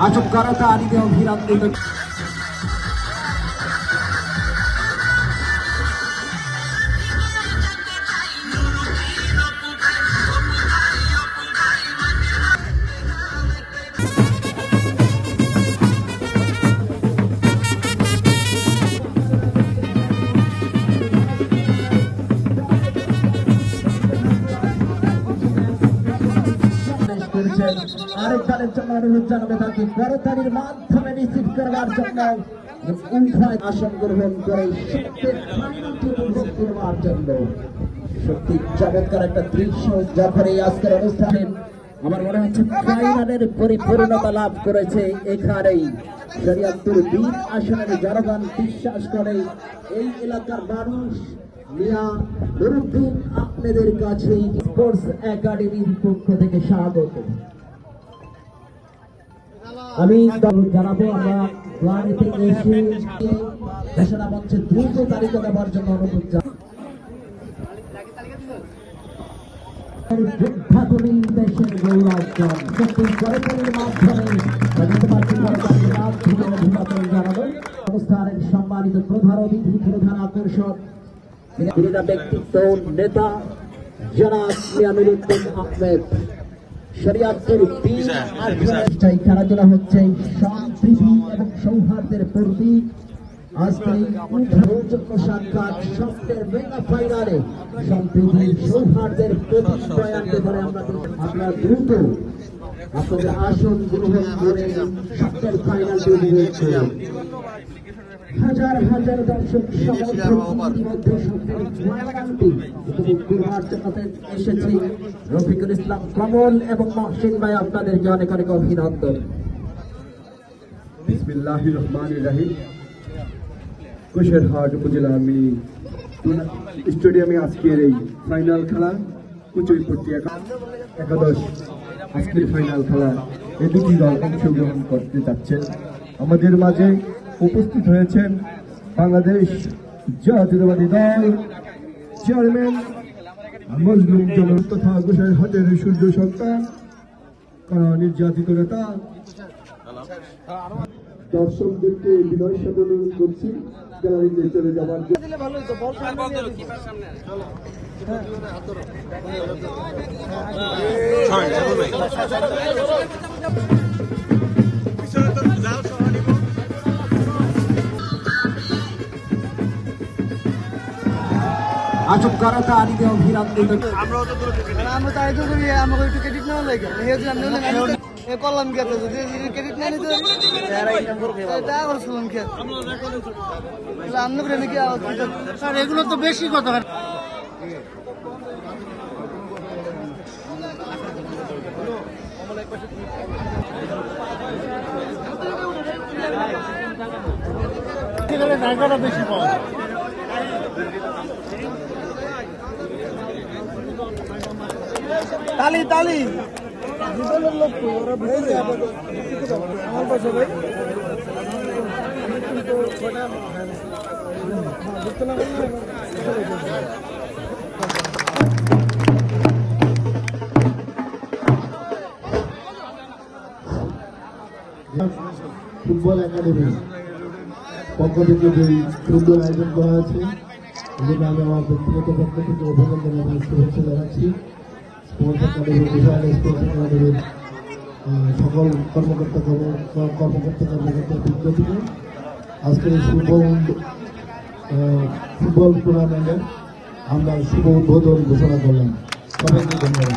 আচমকারতা আনিতে অভিনন্দিত আরেক দলের জন্য অনুরোধ জানাবে তাকে করতালির মাধ্যমে রিসিভ করবার জন্য উভয় আসন গ্রহণ করে উপভোগ করবার জন্য। সত্যি চমৎকার একটা দৃশ্য যখন এই আজকের অনুষ্ঠানে আমার মনে হচ্ছে ফাইনালের পরিপূর্ণতা লাভ করেছে। এখানেই শরীয়তপুর ২ আসনের জনগণ বিশ্বাস করে এই এলাকার মানুষ মিয়া নুরুদ্দিন আপনাদের কাছে স্পোর্টস একাডেমির পক্ষ থেকে স্বাগত। আমি জানাবো আমরা গাড়িতে এসে ঘোষণা মঞ্চে দ্রুত তালিকা দেওয়ার জন্য অনুরোধ জানাবো। দেশের গৌরব করতালির মাধ্যমে জানাবো অনুষ্ঠানের সম্মানিত প্রধান অতিথি প্রধান আকর্ষণ ব্যক্তিত্ব নেতা জনাব মিয়া নুরুদ্দিন আহমেদ। শরীয়তপুর ৩ আসনের খেলাধুলা হচ্ছে সম্প্রীতি এবং সৌহার্দ্যের প্রতীক। আজকে উদ্বোধন সাক্ষাৎ স্বপ্নের মেগা ফাইনালে সম্প্রীতি সৌহার্দ্যের প্রতীক বয়ানকে ধরে আমরা দ্রুত আপনাদের আসন গ্রহণ করে স্বপ্নের ফাইনালটি উপভোগ করি। হাজার হাজার দর্শক এসেছি। রফিকুল ইসলাম কমল এবং মহসিন ভাই আপনাদেরকে অনেক অনেক অভিনন্দন। বিসমিল্লাহির রহমানির রহিম। কুশিয়ারহাট উপজেলা স্টেডিয়ামে আজকের এই ফাইনাল খেলা কুচুইপট্টি একাদশ আজকের ফাইনাল খেলা এই দুটি দল অংশগ্রহণ করতে যাচ্ছেন। আমাদের মাঝে উপস্থিত হয়েছেন বাংলাদেশ জাতীয়তাবাদী দল চেয়ারম্যান মজলুম জনন তথা গোসাইরহাটের সূর্য সন্তান নির্যাতিত নেতা। দর্শকদেরকে বিনয় সাথে অনুরোধ করছি গ্যালারিতে চলে যাবার জন্য। আচমকারতা আনিতে অভিনন্দিত আমরা তাই তো করি আমাকে একটু ক্রেডিট নেওয়া লাগে করলাম কি যদি ক্রেডিট না নিতে করছিলাম কি আমরা করে নাকি স্যার এগুলো তো বেশি কথা। জায়গাটা বেশি পাওয়া তালি তালি জীবনের লক্ষ্য ওরা বুঝে আমার পাশে ভাই ফুটবল একাডেমি পক্ষ থেকে যে সুন্দর আয়োজন করা আছে এজন্য আমি আমার ব্যক্তিগত পক্ষ থেকে অভিনন্দন এবং শুভেচ্ছা জানাচ্ছি। স্পোর্টস একাডেমি স্পোর্টস একাডেমির সকল কর্মকর্তা কর্মকর্তাদের বিজ্ঞপ্তিতে আজকের এই ফুটবল টুর্নামেন্টের আমরা শুভ উদ্বোধন ঘোষণা করলাম। সবাইকে ধন্যবাদ।